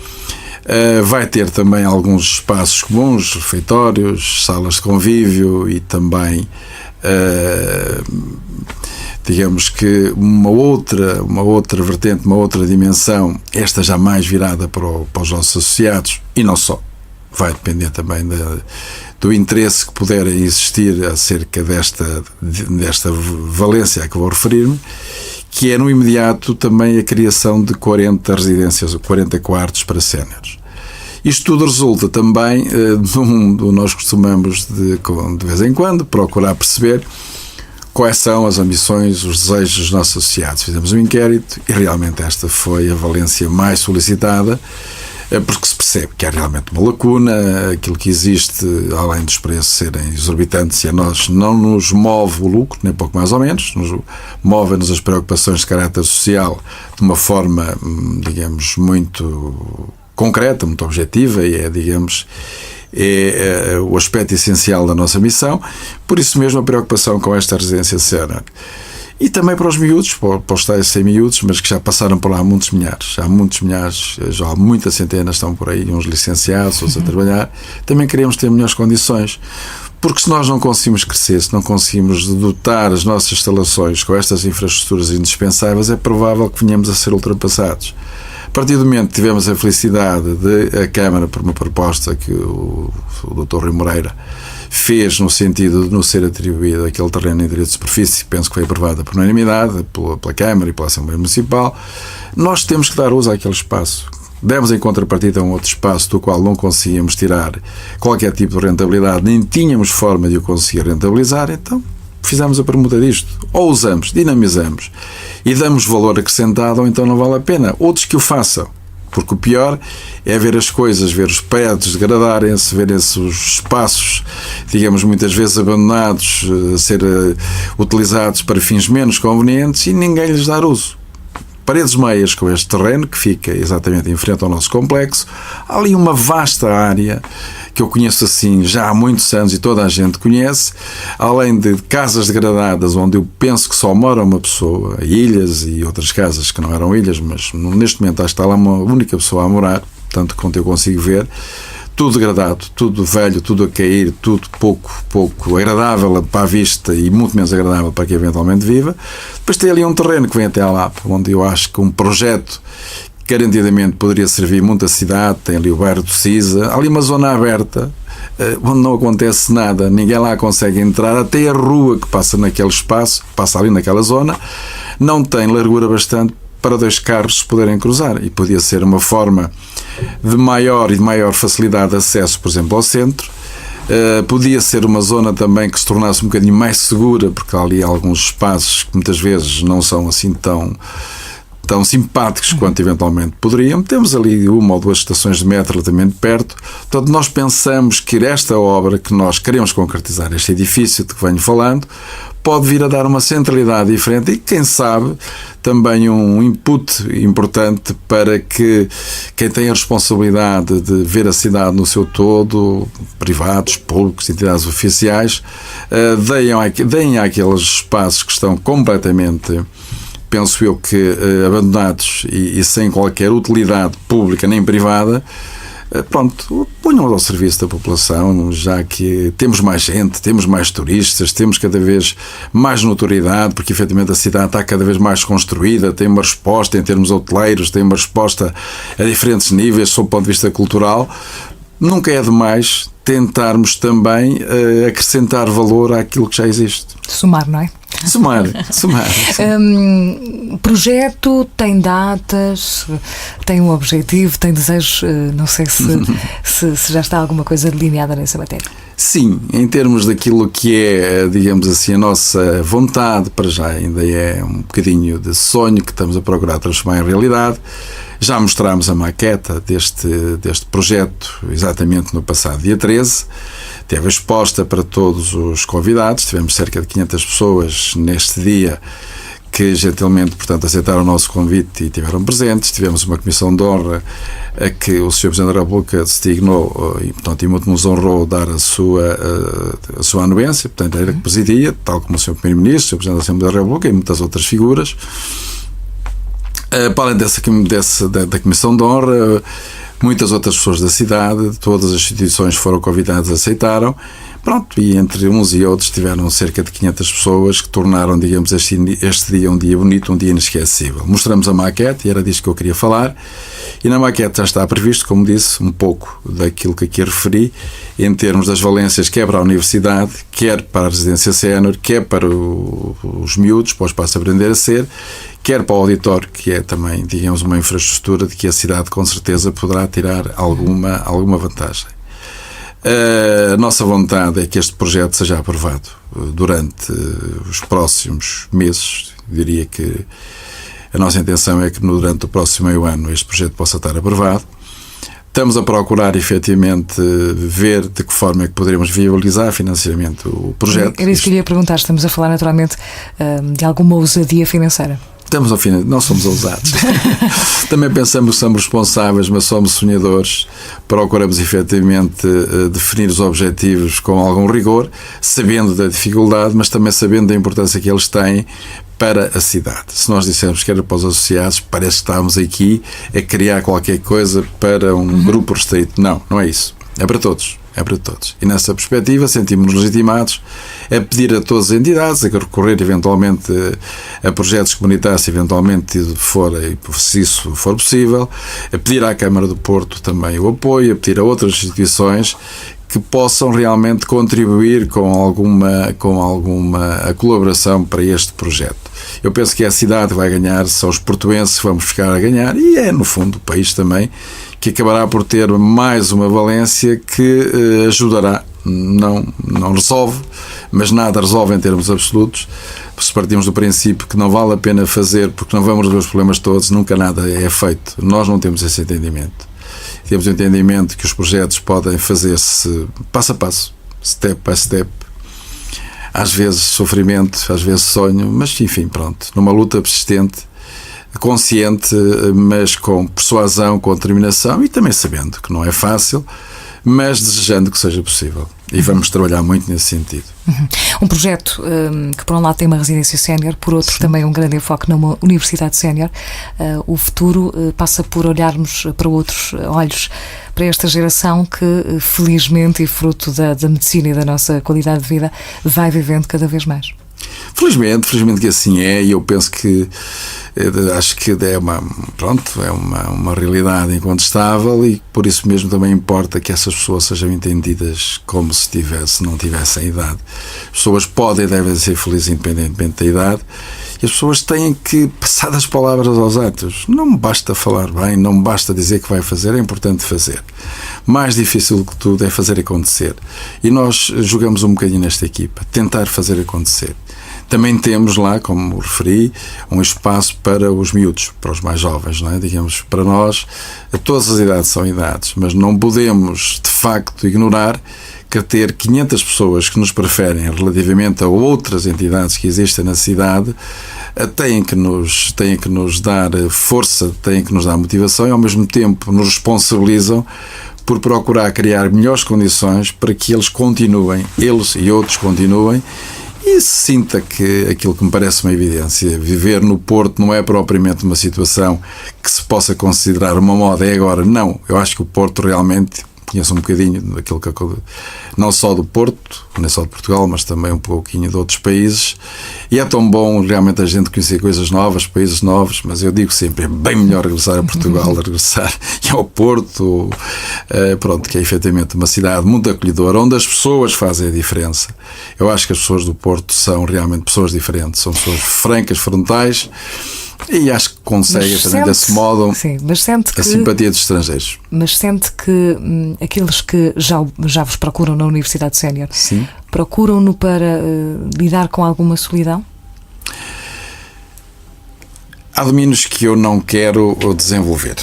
Vai ter também alguns espaços comuns, refeitórios, salas de convívio e também, digamos que uma outra vertente, uma outra dimensão, esta já mais virada para os nossos associados, e não só. Vai depender também do interesse que puder existir acerca desta valência a que vou referir-me, que é no imediato também a criação de 40 residências, 40 quartos para séniores. Isto tudo resulta também do nós costumamos de vez em quando procurar perceber quais são as ambições, os desejos dos nossos associados. Fizemos um inquérito e realmente esta foi a valência mais solicitada, porque se percebe que há realmente uma lacuna, aquilo que existe, além dos preços serem exorbitantes, e a nós não nos move o lucro, nem pouco mais ou menos, move-nos as preocupações de caráter social de uma forma, digamos, muito concreta, muito objetiva, e é o aspecto essencial da nossa missão. Por isso mesmo a preocupação com esta residência sénior. E também para os miúdos, para os tais 100 miúdos, mas que já passaram por lá muitos milhares, já há muitas centenas estão por aí, uns licenciados, outros a trabalhar. Também queremos ter melhores condições, porque se nós não conseguimos crescer, se não conseguimos dotar as nossas instalações com estas infraestruturas indispensáveis, é provável que venhamos a ser ultrapassados. A partir do momento que tivemos a felicidade de a Câmara, por uma proposta que o Dr. Rui Moreira fez no sentido de nos ser atribuído aquele terreno em direito de superfície, penso que foi aprovada por unanimidade pela Câmara e pela Assembleia Municipal, nós temos que dar uso àquele espaço. Demos em contrapartida um outro espaço do qual não conseguíamos tirar qualquer tipo de rentabilidade, nem tínhamos forma de o conseguir rentabilizar, então fizemos a permuta disto. Ou usamos, dinamizamos e damos valor acrescentado, ou então não vale a pena. Outros que o façam. Porque o pior é ver as coisas, ver os prédios degradarem-se, ver esses espaços, digamos, muitas vezes abandonados, a ser utilizados para fins menos convenientes e ninguém lhes dar uso. Paredes meias com este terreno, que fica exatamente em frente ao nosso complexo. Há ali uma vasta área que eu conheço assim já há muitos anos e toda a gente conhece, além de casas degradadas onde eu penso que só mora uma pessoa, ilhas e outras casas que não eram ilhas, mas neste momento acho que está lá uma única pessoa a morar, tanto quanto eu consigo ver. Tudo degradado, tudo velho, tudo a cair, tudo pouco agradável para a vista e muito menos agradável para quem eventualmente viva. Depois tem ali um terreno que vem até à Lapa, onde eu acho que um projeto garantidamente poderia servir muito a cidade. Tem ali o bairro do Cisa, ali uma zona aberta, onde não acontece nada, ninguém lá consegue entrar, até a rua que passa naquele espaço, passa ali naquela zona, não tem largura bastante para 2 carros se poderem cruzar, e podia ser uma forma de maior facilidade de acesso, por exemplo, ao centro. Podia ser uma zona também que se tornasse um bocadinho mais segura, porque há ali alguns espaços que muitas vezes não são assim tão simpáticos quanto eventualmente poderiam. Temos ali 1 ou 2 estações de metro relativamente perto. Portanto, nós pensamos que esta obra que nós queremos concretizar, este edifício de que venho falando, pode vir a dar uma centralidade diferente e, quem sabe, também um input importante para que quem tem a responsabilidade de ver a cidade no seu todo, privados, públicos, entidades oficiais, deem àqueles espaços que estão completamente, penso eu que abandonados e sem qualquer utilidade pública nem privada, pronto, ponham-nos ao serviço da população, já que temos mais gente, temos mais turistas, temos cada vez mais notoriedade, porque efetivamente a cidade está cada vez mais construída, tem uma resposta em termos hoteleiros, tem uma resposta a diferentes níveis, sob o ponto de vista cultural. Nunca é demais tentarmos também acrescentar valor àquilo que já existe. Somar, não é? Somar. Projeto tem datas, tem um objetivo, tem desejos, não sei se já está alguma coisa delineada nessa matéria. Sim, em termos daquilo que é, digamos assim, a nossa vontade, para já ainda é um bocadinho de sonho que estamos a procurar transformar em realidade. Já mostramos a maqueta deste projeto exatamente no passado dia 13. Teve exposta para todos os convidados, tivemos cerca de 500 pessoas neste dia que gentilmente, portanto, aceitaram o nosso convite e tiveram presentes. Tivemos uma comissão de honra a que o Sr. Presidente da República se dignou e, portanto, e muito nos honrou dar a sua anuência, portanto, era que presidia, tal como o Sr. Primeiro-Ministro, o Sr. Presidente da Assembleia da República e muitas outras figuras. Para além da comissão de honra, muitas outras pessoas da cidade, todas as instituições foram convidadas, aceitaram. Pronto, e entre uns e outros tiveram cerca de 500 pessoas que tornaram, digamos, este dia um dia bonito, um dia inesquecível. Mostramos a maquete e era disso que eu queria falar. E na maquete já está previsto, como disse, um pouco daquilo que aqui referi, em termos das valências, quer para a universidade, quer para a residência sénior, quer para os miúdos, para o espaço Aprender a Ser, quer para o auditório, que é também, digamos, uma infraestrutura de que a cidade com certeza poderá tirar alguma vantagem. A nossa vontade é que este projeto seja aprovado durante os próximos meses. Eu diria que a nossa intenção é que durante o próximo meio ano este projeto possa estar aprovado. Estamos a procurar, efetivamente, ver de que forma é que poderemos viabilizar financeiramente o projeto. Era isso que eu ia perguntar. Estamos a falar, naturalmente, de alguma ousadia financeira. Não somos ousados. Também pensamos que somos responsáveis, mas somos sonhadores. Procuramos efetivamente definir os objetivos com algum rigor, sabendo da dificuldade, mas também sabendo da importância que eles têm para a cidade. Se nós dissermos que era para os associados, parece que estávamos aqui a criar qualquer coisa para um grupo restrito. Não, não é isso. É para todos. É para todos. E nessa perspectiva sentimos-nos legitimados a pedir a todas as entidades a recorrer eventualmente a projetos comunitários, se eventualmente se isso for possível, a pedir à Câmara do Porto também o apoio, a pedir a outras instituições que possam realmente contribuir com alguma colaboração para este projeto. Eu penso que a cidade vai ganhar, são os portuenses que vamos ficar a ganhar, e é, no fundo, o país também, que acabará por ter mais uma valência que ajudará. Não resolve, mas nada resolve em termos absolutos. Se partimos do princípio que não vale a pena fazer porque não vamos resolver os problemas todos, nunca nada é feito. Nós não temos esse entendimento. Temos o entendimento que os projetos podem fazer-se passo a passo, step by step. Às vezes sofrimento, às vezes sonho, mas enfim, pronto. Numa luta persistente, consciente, mas com persuasão, com determinação e também sabendo que não é fácil, mas desejando que seja possível. E vamos trabalhar muito nesse sentido. Um projeto que, por um lado, tem uma residência sénior, por outro, também um grande enfoque numa universidade sénior. O futuro passa por olharmos para outros olhos, para esta geração que, felizmente, e fruto da medicina e da nossa qualidade de vida, vai vivendo cada vez mais. Felizmente que assim é, e eu penso que acho que é uma realidade incontestável, e por isso mesmo também importa que essas pessoas sejam entendidas como se não tivessem idade. As pessoas podem e devem ser felizes independentemente da idade, e as pessoas têm que passar das palavras aos atos. Não basta falar bem, não basta dizer que vai fazer, é importante fazer. Mais difícil do que tudo é fazer acontecer, e nós jogamos um bocadinho nesta equipa, tentar fazer acontecer. Também temos lá, como referi, um espaço para os miúdos, para os mais jovens, não é? Digamos, para nós, todas as idades são idades, mas não podemos, de facto, ignorar que ter 500 pessoas que nos preferem relativamente a outras entidades que existem na cidade têm que nos dar força, têm que nos dar motivação e, ao mesmo tempo, nos responsabilizam por procurar criar melhores condições para que eles e outros continuem. E se sinta que aquilo que me parece uma evidência, viver no Porto não é propriamente uma situação que se possa considerar uma moda, é agora. Não, eu acho que o Porto realmente, conheço um bocadinho daquilo que não só do Porto, nem só de Portugal, mas também um pouquinho de outros países, e é tão bom realmente a gente conhecer coisas novas, países novos, mas eu digo sempre, é bem melhor regressar a Portugal, regressar ao Porto, que é efetivamente uma cidade muito acolhedora, onde as pessoas fazem a diferença. Eu acho que as pessoas do Porto são realmente pessoas diferentes, são pessoas francas, frontais, e acho que consegue também desse modo a simpatia dos estrangeiros. Mas sente que aqueles que já vos procuram na Universidade Sénior procuram-no para lidar com alguma solidão? Há domínios que eu não quero desenvolver.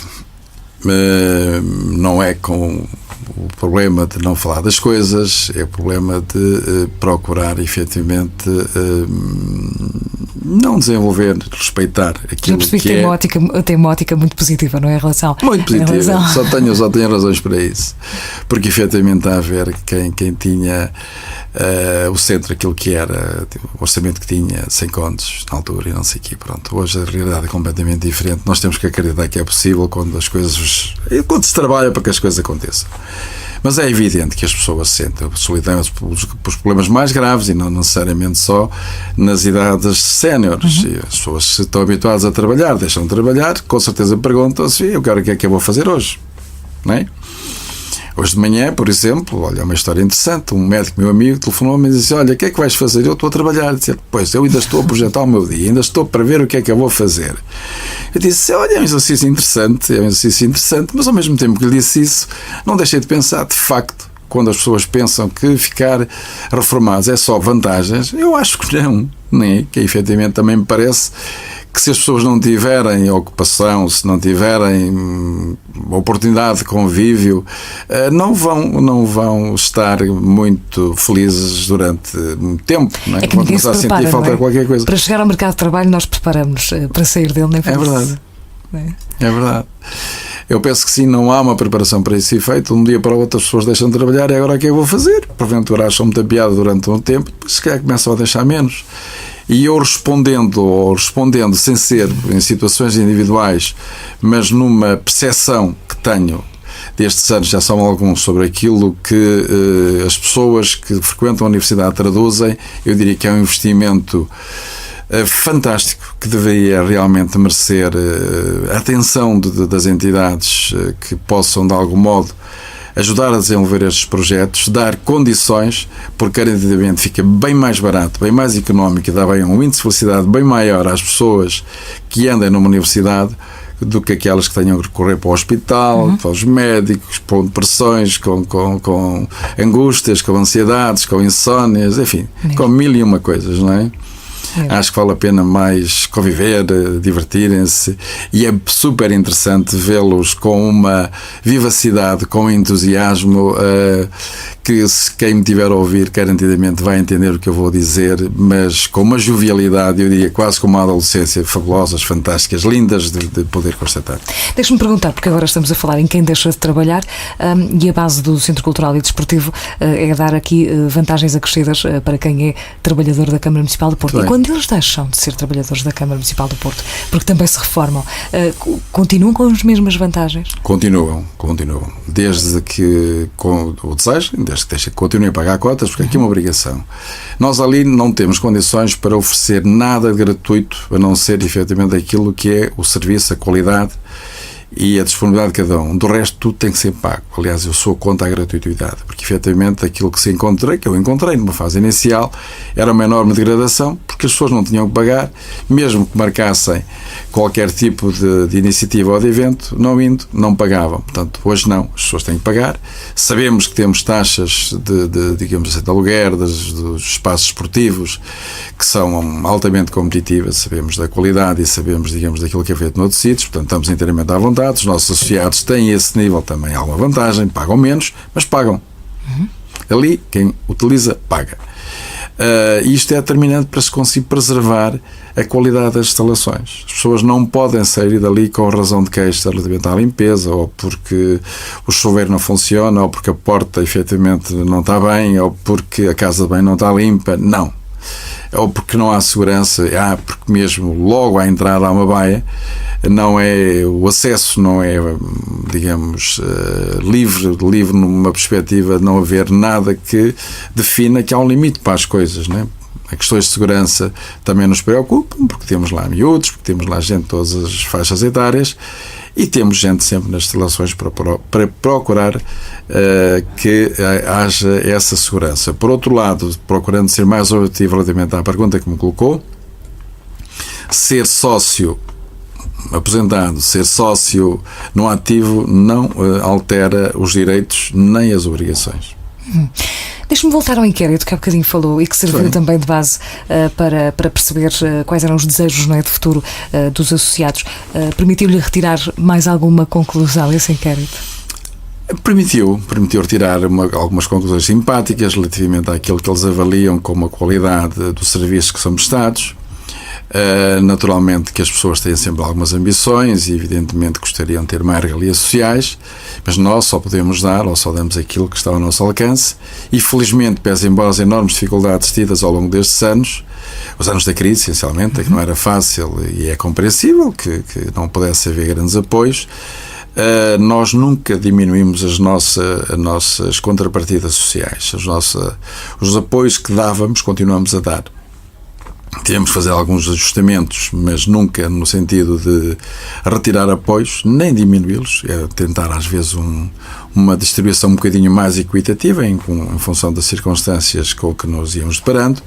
Não é com o problema de não falar das coisas, é o problema de procurar efetivamente não desenvolver, respeitar aquilo que é. Tem uma ótica muito positiva, não é? Muito positiva, só tenho razões para isso, porque efetivamente está a ver quem tinha o centro, aquilo que era o orçamento que tinha, 100 contos na altura e não sei o quê, pronto. Hoje a realidade é completamente diferente. Nós temos que acreditar que é possível quando se trabalha para que as coisas aconteçam. Mas é evidente que as pessoas sentem solidão pelos problemas mais graves e não necessariamente só nas idades séniores. As pessoas se estão habituadas a trabalhar, deixam de trabalhar, com certeza perguntam-se: eu quero o que é que eu vou fazer hoje? Não é? Hoje de manhã, por exemplo, olha, uma história interessante, um médico meu amigo telefonou-me e disse: olha, o que é que vais fazer? Eu estou a trabalhar. Disse: pois, eu ainda estou a projetar o meu dia, ainda estou para ver o que é que eu vou fazer. Eu disse: olha, é um exercício interessante, mas ao mesmo tempo que lhe disse isso, não deixei de pensar, de facto, quando as pessoas pensam que ficar reformados é só vantagens, eu acho que não, né? Que efetivamente também me parece que se as pessoas não tiverem ocupação, se não tiverem oportunidade de convívio, não vão estar muito felizes durante muito tempo, não é? Vão começar a sentir falta de qualquer coisa. Para chegar ao mercado de trabalho nós preparamos para sair dele, não é? É verdade. É verdade. Eu penso que sim, não há uma preparação para esse efeito. Um dia para o outro as pessoas deixam de trabalhar e agora o que eu vou fazer? Porventura acham muita piada durante um tempo, se calhar começam a deixar menos. E eu respondendo sem ser em situações individuais, mas numa percepção que tenho destes anos, já são alguns, sobre aquilo que as pessoas que frequentam a universidade traduzem, eu diria que é um investimento fantástico, que deveria realmente merecer a atenção das entidades que possam, de algum modo, ajudar a desenvolver estes projetos, dar condições, porque garantidamente fica bem mais barato, bem mais económico e dá bem um índice de felicidade bem maior às pessoas que andem numa universidade do que aquelas que tenham que recorrer para o hospital, para os médicos, com depressões, com angústias, com ansiedades, com insónias, enfim, com mil e uma coisas, não é? Acho que vale a pena mais conviver, divertirem-se, e é super interessante vê-los com uma vivacidade, com um entusiasmo que, se quem me tiver a ouvir, garantidamente vai entender o que eu vou dizer, mas com uma jovialidade, eu diria quase com uma adolescência fabulosas, fantásticas, lindas de poder constatar. Deixa-me perguntar, porque agora estamos a falar em quem deixa de trabalhar, e a base do Centro Cultural e Desportivo é dar aqui vantagens acrescidas para quem é trabalhador da Câmara Municipal do Porto. E quando eles deixam de ser trabalhadores da Câmara Municipal do Porto, porque também se reformam, continuam com as mesmas vantagens? Continuam. Desde que, com o desejo, desde que continuem a pagar cotas, porque aqui é uma obrigação. Nós ali não temos condições para oferecer nada de gratuito, a não ser efetivamente aquilo que é o serviço, a qualidade e a disponibilidade de cada um. Do resto, tudo tem que ser pago. Aliás, eu sou contra a gratuitidade, porque efetivamente aquilo que eu encontrei numa fase inicial, era uma enorme degradação, porque as pessoas não tinham que pagar, mesmo que marcassem qualquer tipo de iniciativa ou de evento, não indo, não pagavam. Portanto, hoje não, as pessoas têm que pagar. Sabemos que temos taxas digamos assim, de aluguer dos espaços esportivos que são altamente competitivas, sabemos da qualidade e sabemos, digamos, daquilo que é feito noutros sítios, portanto, estamos inteiramente à vontade. Os nossos associados têm esse nível também, alguma vantagem, pagam menos, mas pagam. Ali, quem utiliza, paga. Isto é determinante para se conseguir preservar a qualidade das instalações. As pessoas não podem sair dali com razão de queixa relativamente à limpeza, ou porque o chuveiro não funciona, ou porque a porta efetivamente não está bem, ou porque a casa de banho não está limpa. Não. Ou porque não há segurança, porque mesmo logo à entrada há uma baia, o acesso não é, digamos, livre numa perspectiva de não haver nada que defina que há um limite para as coisas, não é? As questões de segurança também nos preocupam, porque temos lá miúdos, porque temos lá gente de todas as faixas etárias, e temos gente sempre nas instalações para procurar que haja essa segurança. Por outro lado, procurando ser mais objetivo relativamente à pergunta que me colocou, ser sócio aposentado, ser sócio no ativo não altera os direitos nem as obrigações. Deixe-me voltar ao inquérito que há bocadinho falou e que serviu também de base para perceber quais eram os desejos, não é, de futuro dos associados. Permitiu-lhe retirar mais alguma conclusão esse inquérito? Permitiu retirar algumas conclusões simpáticas relativamente àquilo que eles avaliam como a qualidade dos serviços que são prestados. Naturalmente que as pessoas têm sempre algumas ambições e evidentemente gostariam de ter mais regalias sociais, mas nós só podemos dar, ou só damos aquilo que está ao nosso alcance, e felizmente, pese embora as enormes dificuldades tidas ao longo destes anos, os anos da crise essencialmente, que não era fácil, e é compreensível que não pudesse haver grandes apoios, nós nunca diminuímos as nossas contrapartidas sociais, os apoios que dávamos continuamos a dar. Tivemos que fazer alguns ajustamentos, mas nunca no sentido de retirar apoios, nem diminuí-los, tentar às vezes uma distribuição um bocadinho mais equitativa em função das circunstâncias com que nos íamos deparando,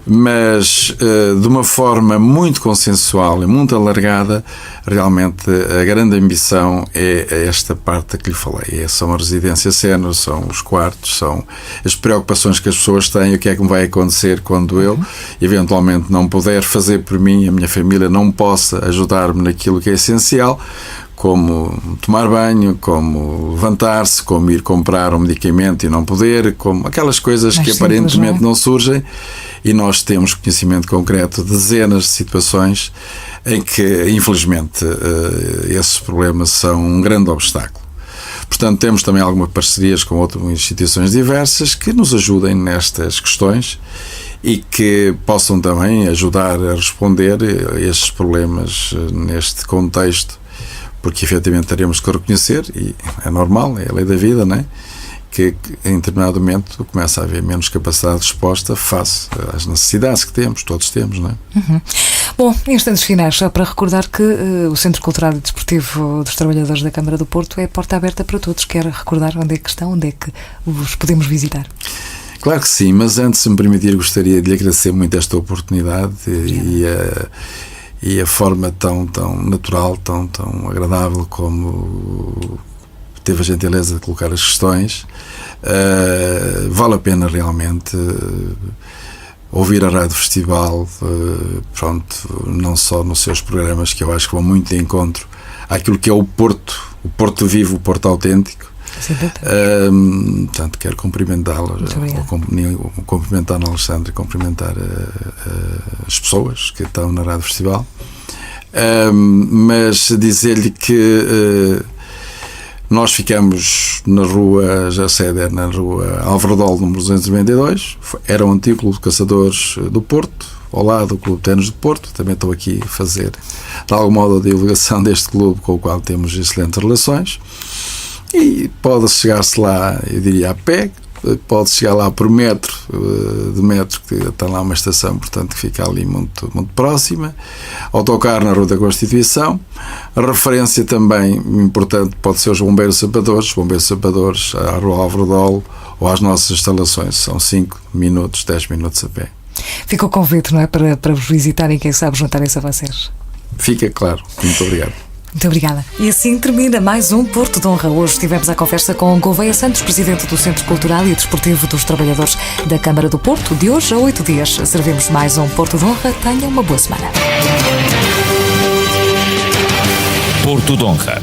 mas de uma forma muito consensual e muito alargada. Realmente a grande ambição é esta parte que lhe falei, são as residências sénior, são os quartos, são as preocupações que as pessoas têm, o que é que me vai acontecer quando eu eventualmente não puder fazer por mim, a minha família não possa ajudar-me naquilo que é essencial, como tomar banho, como levantar-se, como ir comprar um medicamento e não poder, como aquelas coisas que aparentemente não surgem, e nós temos conhecimento concreto de dezenas de situações em que, infelizmente, esses problemas são um grande obstáculo. Portanto, temos também algumas parcerias com outras instituições diversas que nos ajudem nestas questões e que possam também ajudar a responder a estes problemas neste contexto, porque efetivamente teremos que reconhecer, e é normal, é a lei da vida, não é? Que em determinado momento começa a haver menos capacidade de resposta face às necessidades que temos, todos temos, não é? Uhum. Bom, em instantes finais, só para recordar que o Centro Cultural e Desportivo dos Trabalhadores da Câmara do Porto é porta aberta para todos. Quero recordar onde é que estão, onde é que os podemos visitar. Claro que sim, mas antes, se me permitir, gostaria de lhe agradecer muito esta oportunidade e a forma tão natural, tão agradável como teve a gentileza de colocar as questões. Vale a pena realmente ouvir a Rádio Festival, não só nos seus programas, que eu acho que vão muito de encontro àquilo que é o Porto vivo, o Porto autêntico. Portanto, quero cumprimentá-la, cumprimentar a Alexandra, cumprimentar as pessoas que estão na Rádio Festival, mas dizer-lhe que nós ficamos na rua, já sede é na rua Álvaro Dol, número 292, era um antigo clube de caçadores do Porto, ao lado do Clube de Ténis do Porto. Também estou aqui a fazer, de algum modo, a divulgação deste clube com o qual temos excelentes relações. E pode chegar-se lá, eu diria, a pé, pode chegar lá por metro, que está lá uma estação, portanto, que fica ali muito próxima. Autocarro na Rua da Constituição. A referência também importante pode ser os Bombeiros Sapadores, à Rua Álvaro Dol ou às nossas instalações. São 5 minutos, 10 minutos a pé. Fica o convite, não é? Para vos visitarem e, quem sabe, juntarem-se a vocês. Fica claro. Muito obrigado. Muito obrigada. E assim termina mais um Porto de Honra. Hoje tivemos a conversa com Gouveia Santos, presidente do Centro Cultural e Desportivo dos Trabalhadores da Câmara do Porto. De hoje a 8 dias servimos mais um Porto de Honra. Tenha uma boa semana. Porto de Honra.